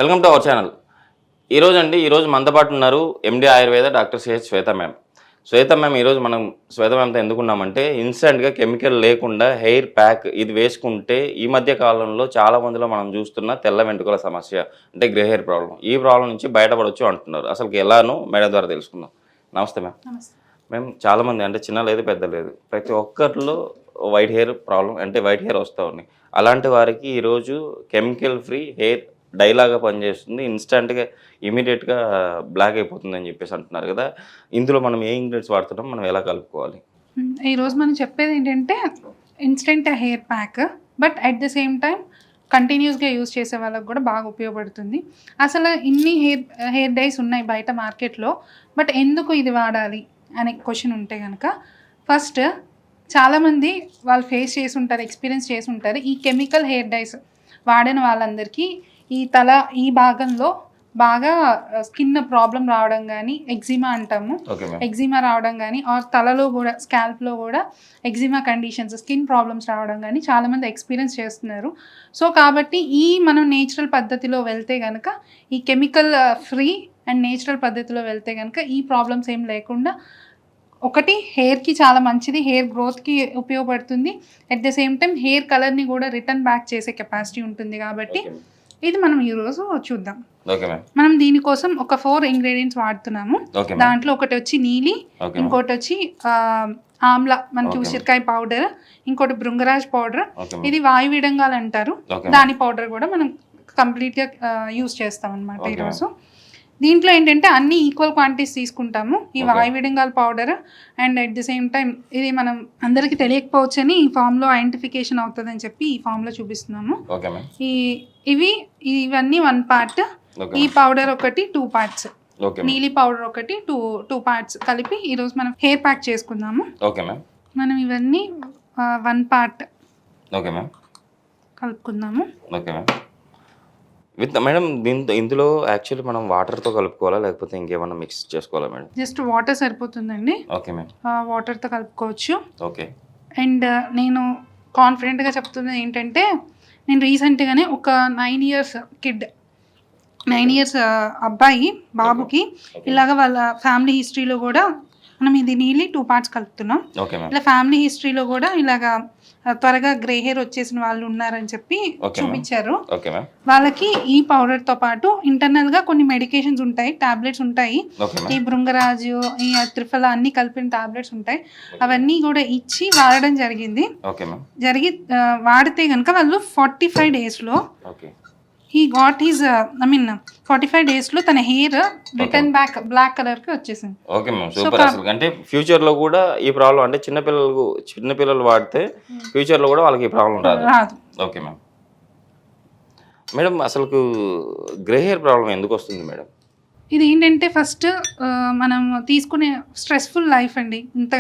Welcome to our channel. ఈరోజు మనతో పాటు ఉన్నారు ఎండి ఆయుర్వేద డాక్టర్ సిహెచ్ శ్వేత మ్యామ్. శ్వేత మ్యామ్ ఈరోజు మనం శ్వేత మ్యామ్తో ఎందుకున్నామంటే ఇన్స్టెంట్గా కెమికల్ లేకుండా హెయిర్ ప్యాక్ ఇది వేసుకుంటే ఈ మధ్య కాలంలో చాలా మందిలో మనం చూస్తున్న తెల్ల వెంట్రుకల సమస్య అంటే గ్రే హెయిర్ ప్రాబ్లం. ఈ ప్రాబ్లం నుంచి బయటపడవచ్చు అంటున్నారు. అసలు ఎలానో మేడం ద్వారా తెలుసుకుందాం. నమస్తే మ్యామ్. మేము చాలామంది అంటే చిన్న లేదు పెద్ద లేదు ప్రతి ఒక్కరిలో వైట్ హెయిర్ ప్రాబ్లం అంటే వైట్ హెయిర్ వస్తూ ఉన్నాయి. అలాంటి వారికి ఈరోజు కెమికల్ ఫ్రీ హెయిర్ డైలాగా పనిచేస్తుంది, ఇన్స్టెంట్గా ఇమీడియట్గా బ్లాక్ అయిపోతుందని చెప్పేసి అంటున్నారు కదా. ఇందులో మనం ఏ ఇంగ్రీడియంట్స్ వాడుతున్నాం, మనం ఎలా కలుపుకోవాలి? ఈరోజు మనం చెప్పేది ఏంటంటే instant hair pack, but at the same time కంటిన్యూస్గా యూజ్ చేసే వాళ్ళకి కూడా బాగా ఉపయోగపడుతుంది. అసలు ఇన్ని హెయిర్ డైస్ ఉన్నాయి బయట మార్కెట్లో, బట్ ఎందుకు ఇది వాడాలి అనే క్వశ్చన్ ఉంటే కనుక ఫస్ట్ చాలామంది వాళ్ళు ఫేస్ చేసి ఉంటారు, ఎక్స్పీరియన్స్ చేసి ఉంటారు. ఈ కెమికల్ హెయిర్ డైస్ వాడిన వాళ్ళందరికీ ఈ భాగంలో బాగా స్కిన్ ప్రాబ్లం రావడం కానీ, ఎగ్జిమా అంటాము, ఎగ్జిమా రావడం కానీ, ఆర్ తలలో కూడా స్కాల్ప్లో కూడా ఎగ్జిమా కండిషన్స్, స్కిన్ ప్రాబ్లమ్స్ రావడం కానీ చాలామంది ఎక్స్పీరియన్స్ చేస్తున్నారు. సో కాబట్టి మనం నేచురల్ పద్ధతిలో వెళ్తే కనుక, ఈ కెమికల్ ఫ్రీ అండ్ నేచురల్ పద్ధతిలో వెళ్తే కనుక ఈ ప్రాబ్లమ్స్ ఏం లేకుండా ఒకటి హెయిర్కి చాలా మంచిది, హెయిర్ గ్రోత్కి ఉపయోగపడుతుంది. At the same time hair కలర్ని కూడా రిటర్న్ బ్యాక్ చేసే కెపాసిటీ ఉంటుంది. కాబట్టి ఇది మనం ఈరోజు చూద్దాం. మనం దీనికోసం ఒక 4 ఇంగ్రీడియంట్స్ వాడుతున్నాము. దాంట్లో ఒకటి వచ్చి నీలి, ఇంకోటి వచ్చి ఆమ్లా, మనకి ఉసిరికాయ పౌడర్, ఇంకోటి భృంగరాజ్ పౌడర్, ఇది వాయు విడంగాలు అంటారు, దాని పౌడర్ కూడా మనం కంప్లీట్గా యూస్ చేస్తాం అనమాట ఈరోజు. దీంట్లో ఏంటంటే అన్ని ఈక్వల్ క్వాంటిటీస్ తీసుకుంటాము. ఈ వాయు విడంగాల powder and at the same time ఇది మనం అందరికీ తెలియకపోవచ్చు అని ఈ ఫామ్లో ఐడెంటిఫికేషన్ అవుతుందని చెప్పి ఈ ఫామ్లో చూపిస్తున్నాము. ఇవన్నీ 1 పార్ట్, ఈ పౌడర్ ఒకటి 2 పార్ట్స్, నీలి పౌడర్ ఒకటి 2 పార్ట్స్ కలిపి ఈరోజు మనం హెయిర్ ప్యాక్ చేసుకుందాము. మనం ఇవన్నీ 1 పార్ట్ కలుపుకుందాము. మేడం ఇందులో యాక్చువల్లీ మనం వాటర్తో కలుపుకోవాలా లేకపోతే ఇంకేమైనా మిక్స్ చేసుకోవాలా మేడం? జస్ట్ వాటర్ సరిపోతుందండి. ఓకే మ్యామ్, వాటర్తో కలుపుకోవచ్చు. ఓకే. అండ్ నేను కాన్ఫిడెంట్గా చెప్తున్నది ఏంటంటే, నేను రీసెంట్గానే ఒక 9 ఇయర్స్ అబ్బాయి బాబుకి ఇలాగ వాళ్ళ ఫ్యామిలీ హిస్టరీలో కూడా మనం ఇది నీళ్ళి 2 పార్ట్స్ కలుపుతున్నాం. ఇలా ఫ్యామిలీ హిస్టరీలో కూడా ఇలాగా త్వరగా గ్రే హెయిర్ వచ్చేసిన వాళ్ళు ఉన్నారని చెప్పి చూపించారు. వాళ్ళకి ఈ పౌడర్ తో పాటు ఇంటర్నల్ గా కొన్ని మెడికేషన్స్ ఉంటాయి, టాబ్లెట్స్ ఉంటాయి. ఈ భృంగరాజు, ఈ త్రిఫల అన్ని కలిపిన టాబ్లెట్స్ ఉంటాయి. అవన్నీ కూడా ఇచ్చి వాడడం జరిగింది. వాడితే కనుక వాళ్ళు 45 days లో he got his 45 days లో తన hair return back black colour కి వచ్చేసింది. Okay ma'am, super. అసలు అంటే ఫ్యూచర్ లో కూడా ఈ ప్రాబ్లం అంటే చిన్నపిల్లలు వాడితే ఫ్యూచర్ లో కూడా వాళ్ళకి ఈ ప్రాబ్లం రాదు. Okay ma'am. మేడం అసలు గ్రే హెయిర్ ప్రాబ్లం ఎందుకు వస్తుంది మేడం? ఇది ఏంటంటే ఫస్ట్ మనం తీసుకునే స్ట్రెస్ఫుల్ లైఫ్ అండి. ఇంత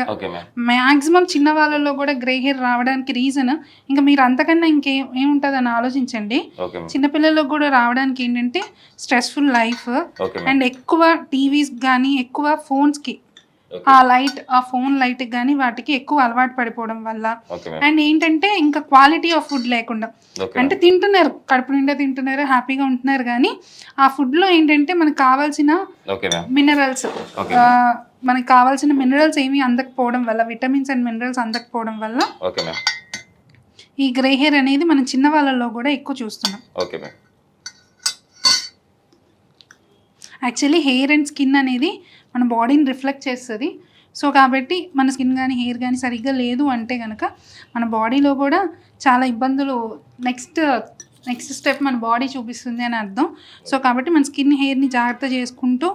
మ్యాక్సిమం చిన్న వాళ్ళలో కూడా గ్రే హెయిర్ రావడానికి రీజన్ ఇంకా మీరు అంతకన్నా ఏముంటుంది అని ఆలోచించండి. చిన్నపిల్లల్లో కూడా రావడానికి ఏంటంటే స్ట్రెస్ఫుల్ లైఫ్ అండ్ ఎక్కువ టీవీస్ కానీ, ఎక్కువ ఫోన్స్కి ఆ ఫోన్ లైట్ కానీ వాటికి ఎక్కువ అలవాటు పడిపోవడం వల్ల, అండ్ ఏంటంటే ఇంకా క్వాలిటీ ఆఫ్ ఫుడ్ లేకుండా, అంటే తింటున్నారు, కడుపు నిండా తింటున్నారు, హ్యాపీగా ఉంటున్నారు, కానీ ఆ ఫుడ్ లో ఏంటంటే మనకు కావాల్సిన మినరల్స్ ఏమీ అందకపోవడం వల్ల, విటమిన్స్ అండ్ మినరల్స్ అందకపోవడం వల్ల ఈ గ్రే హెయిర్ అనేది మనం చిన్న వాళ్ళలో కూడా ఎక్కువ చూస్తున్నాం. యాక్చువల్లీ హెయిర్ అండ్ స్కిన్ అనేది మన బాడీని రిఫ్లెక్ట్ చేస్తుంది. సో కాబట్టి మన స్కిన్ కానీ హెయిర్ కానీ సరిగ్గా లేదు అంటే కనుక మన బాడీలో కూడా చాలా ఇబ్బందులు నెక్స్ట్ స్టెప్ మన బాడీ చూపిస్తుంది అని అర్థం. సో కాబట్టి మన స్కిన్ హెయిర్ని జాగ్రత్త చేసుకుంటూ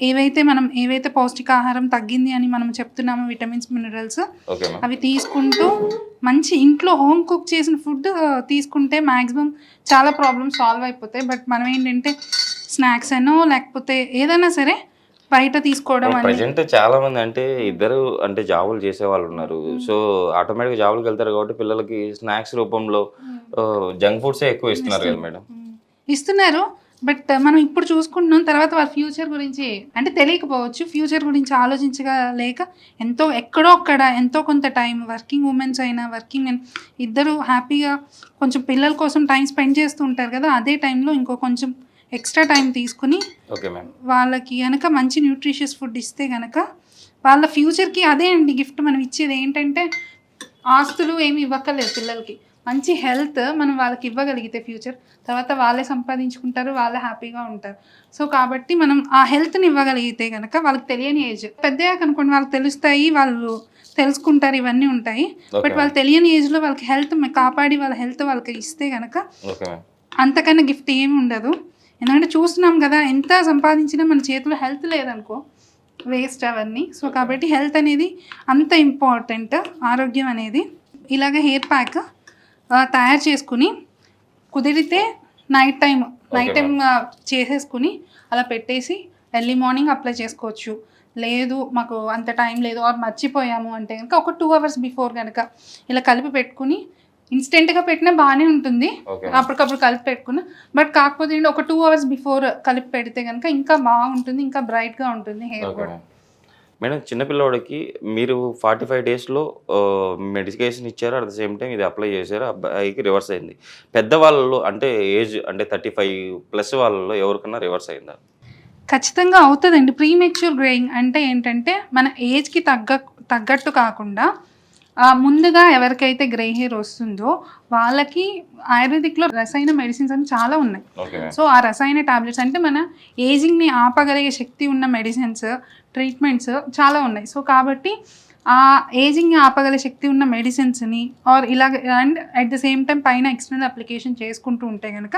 ఏవైతే పౌష్టికాహారం తగ్గింది అని మనం చెప్తున్నామో, విటమిన్స్ మినరల్స్ అవి తీసుకుంటూ మంచి ఇంట్లో హోమ్ కుక్ చేసిన ఫుడ్ తీసుకుంటే మ్యాక్సిమం చాలా ప్రాబ్లమ్స్ సాల్వ్ అయిపోతాయి. బట్ మనం ఏంటంటే స్నాక్స్ అనో లేకపోతే ఏదైనా సరే బయట తీసుకోవడం. ప్రజెంట్ చాలా మంది అంటే ఇద్దరు అంటే జాబులు చేసే వాళ్ళు ఉన్నారు. సో ఆటోమేటిక్గా జాబులకు వెళ్తారు కాబట్టి పిల్లలకి స్నాక్స్ రూపంలో జంక్ ఫుడ్సే ఎక్కువ ఇస్తున్నారు కదా మేడం? ఇస్తున్నారు. బట్ మనం ఇప్పుడు చూసుకుంటున్నాం, తర్వాత వాళ్ళ ఫ్యూచర్ గురించి అంటే తెలియకపోవచ్చు, ఫ్యూచర్ గురించి ఆలోచించలేక ఎక్కడో అక్కడ ఎంతో కొంత టైం వర్కింగ్ ఉమెన్స్ అయినా వర్కింగ్ మెన్ ఇద్దరు హ్యాపీగా కొంచెం పిల్లల కోసం టైం స్పెండ్ చేస్తూ ఉంటారు కదా, అదే టైంలో ఇంకో కొంచెం ఎక్స్ట్రా టైం తీసుకుని ఓకే మ్యామ్. వాళ్ళకి కనుక మంచి న్యూట్రిషియస్ ఫుడ్ ఇస్తే కనుక వాళ్ళ ఫ్యూచర్కి అదే అండి గిఫ్ట్ మనం ఇచ్చేది. ఏంటంటే ఆస్తులు ఏమి ఇవ్వక్కర్లేదు పిల్లలకి, మంచి హెల్త్ మనం వాళ్ళకి ఇవ్వగలిగితే ఫ్యూచర్ తర్వాత వాళ్ళే సంపాదించుకుంటారు, వాళ్ళే హ్యాపీగా ఉంటారు. సో కాబట్టి మనం ఆ హెల్త్ని ఇవ్వగలిగితే కనుక వాళ్ళకి తెలియని ఏజ్ పెద్దగా కనుక్కోండి వాళ్ళకి తెలుస్తాయి, వాళ్ళు తెలుసుకుంటారు, ఇవన్నీ ఉంటాయి. బట్ వాళ్ళు తెలియని ఏజ్లో వాళ్ళకి హెల్త్ కాపాడి వాళ్ళ హెల్త్ వాళ్ళకి ఇస్తే కనుక అంతకన్నా గిఫ్ట్ ఏమి ఉండదు. ఎందుకంటే చూస్తున్నాం కదా, ఎంత సంపాదించినా మన చేతిలో హెల్త్ లేదనుకో వేస్ట్ అవన్నీ. సో కాబట్టి హెల్త్ అనేది అంత ఇంపార్టెంట్, ఆరోగ్యం అనేది. ఇలాగ హెయిర్ ప్యాక్ తయారు చేసుకుని కుదిరితే నైట్ టైం చేసేసుకుని అలా పెట్టేసి ఎర్లీ మార్నింగ్ అప్లై చేసుకోవచ్చు. లేదు మాకు అంత టైం లేదు ఆర్ మర్చిపోయాము అంటే కనుక ఒక 2 hours బిఫోర్ కనుక ఇలా కలిపి పెట్టుకుని ఇన్స్టెంట్గా పెట్టినా బాగానే ఉంటుంది, అప్పటికప్పుడు కలిపి పెట్టుకున్నా. బట్ కాకపోతే ఏంటి ఒక 2 hours బిఫోర్ కలిపి పెడితే కనుక ఇంకా బాగుంటుంది, ఇంకా బ్రైట్గా ఉంటుంది హెయిర్ కూడా. మేడం చిన్నపిల్లవాడికి మీరు 45 daysలో మెడికేషన్ ఇచ్చారు, అట్ ద సేమ్ టైం ఇది అప్లై చేశారు, అబ్బాయికి రివర్స్ అయింది. పెద్దవాళ్ళలో అంటే ఏజ్ అంటే 35+ వాళ్ళలో ఎవరికన్నా రివర్స్ అయిందా? ఖచ్చితంగా అవుతుందండి. ప్రీమెచ్యూర్ గ్రేయింగ్ అంటే ఏంటంటే మన ఏజ్కి తగ్గట్టు కాకుండా ముందుగా ఎవరికైతే గ్రే హెయిర్ వస్తుందో వాళ్ళకి ఆయుర్వేదిక్లో రసాయన మెడిసిన్స్ అని చాలా ఉన్నాయి. సో ఆ రసాయన టాబ్లెట్స్ అంటే మన ఏజింగ్ని ఆపగలిగే శక్తి ఉన్న మెడిసిన్స్, ట్రీట్మెంట్స్ చాలా ఉన్నాయి. సో కాబట్టి ఆ ఏజింగ్ని ఆపగలిగే శక్తి ఉన్న మెడిసిన్స్ని ఆర్ ఇలాగ and at the same time పైన ఎక్స్టర్నల్ అప్లికేషన్ చేసుకుంటూ ఉంటే కనుక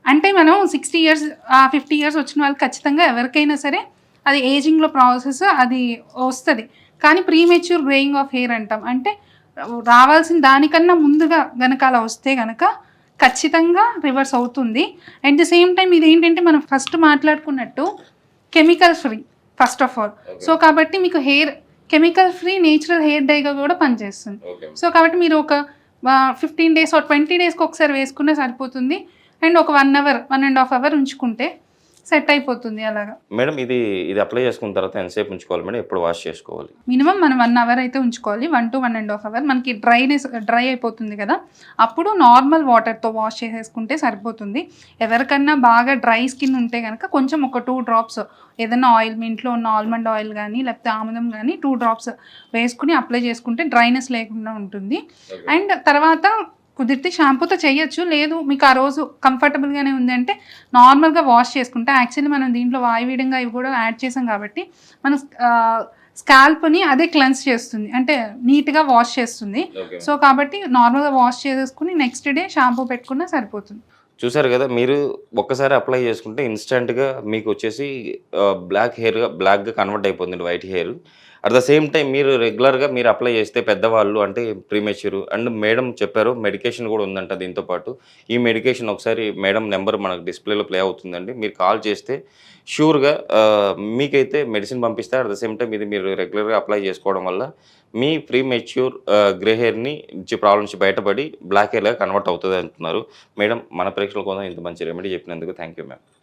అంటే మనం 60 years 50 years వచ్చిన వాళ్ళకి ఖచ్చితంగా ఎవరికైనా సరే అది ఏజింగ్లో ప్రాసెస్ అది వస్తుంది. కానీ ప్రీమెచ్యూర్ గ్రేయింగ్ ఆఫ్ హెయిర్ అంటాం, అంటే రావాల్సిన దానికన్నా ముందుగా గనక అలా వస్తే కనుక ఖచ్చితంగా రివర్స్ అవుతుంది. అట్ ద సేమ్ టైం ఇది ఏంటంటే మనం ఫస్ట్ మాట్లాడుకున్నట్టు chemical free first of all. So కాబట్టి మీకు hair chemical free natural hair డైగా కూడా పనిచేస్తుంది. సో కాబట్టి మీరు ఒక 15 days or 20 daysకి ఒకసారి వేసుకున్నా సరిపోతుంది. అండ్ ఒక 1 hour 1.5 hour ఉంచుకుంటే సెట్ అయిపోతుంది అలాగా. మేడం ఇది అప్లై చేసుకున్న తర్వాత ఎంతసేపు ఉంచుకోవాలి మేడం, ఎప్పుడు వాష్ చేసుకోవాలి? మినిమం మనం 1 hour అయితే ఉంచుకోవాలి, 1 to 1.5 hour. మనకి డ్రై అయిపోతుంది కదా, అప్పుడు నార్మల్ వాటర్తో వాష్ చేసేసుకుంటే సరిపోతుంది. ఎవరికన్నా బాగా డ్రై స్కిన్ ఉంటే కనుక కొంచెం ఒక 2 drops ఏదైనా ఆయిల్, మీ ఇంట్లో ఉన్న ఆల్మండ్ ఆయిల్ కానీ లేకపోతే ఆముదం కానీ 2 drops వేసుకుని అప్లై చేసుకుంటే డ్రైనెస్ లేకుండా ఉంటుంది. అండ్ తర్వాత కుదిరితే షాంపూతో చేయొచ్చు, లేదు మీకు ఆ రోజు కంఫర్టబుల్గానే ఉంది అంటే నార్మల్గా వాష్ చేసుకుంటే, యాక్చువల్లీ మనం దీంట్లో వాయువీడంగా ఇవి కూడా యాడ్ చేసాం కాబట్టి మనం స్కాల్ప్ని అదే క్లెన్స్ చేస్తుంది, అంటే నీట్గా వాష్ చేస్తుంది. సో కాబట్టి నార్మల్గా వాష్ చేసేసుకుని నెక్స్ట్ డే షాంపూ పెట్టుకున్నా సరిపోతుంది. చూసారు కదా, మీరు ఒక్కసారి అప్లై చేసుకుంటే ఇన్స్టెంట్గా మీకు వచ్చేసి బ్లాక్గా కన్వర్ట్ అయిపోతుంది white hair. At the same time మీరు రెగ్యులర్గా మీరు అప్లై చేస్తే పెద్దవాళ్ళు అంటే ప్రీమెచ్యూర్ అండ్ మేడం చెప్పారు మెడికేషన్ కూడా ఉందంట దీంతో పాటు. ఈ మెడికేషన్ ఒకసారి మేడం నెంబర్ మనకు డిస్ప్లేలో ప్లే అవుతుందండి, మీరు కాల్ చేస్తే షూర్గా మీకైతే మెడిసిన్ పంపిస్తారు. అట్ ద సేమ్ టైం ఇది మీరు రెగ్యులర్గా అప్లై చేసుకోవడం వల్ల మీ ప్రీమెచ్యూర్ గ్రే హెయిర్ని ఇచ్చే ప్రాబ్లమ్ నుంచి బయటపడి బ్లాక్ హెయిర్గా కన్వర్ట్ అవుతుంది అంటున్నారు మేడం. మన ప్రేక్షకుల కోసం ఇంత మంచి రెమెడీ చెప్పినందుకు థ్యాంక్ యూ మ్యామ్.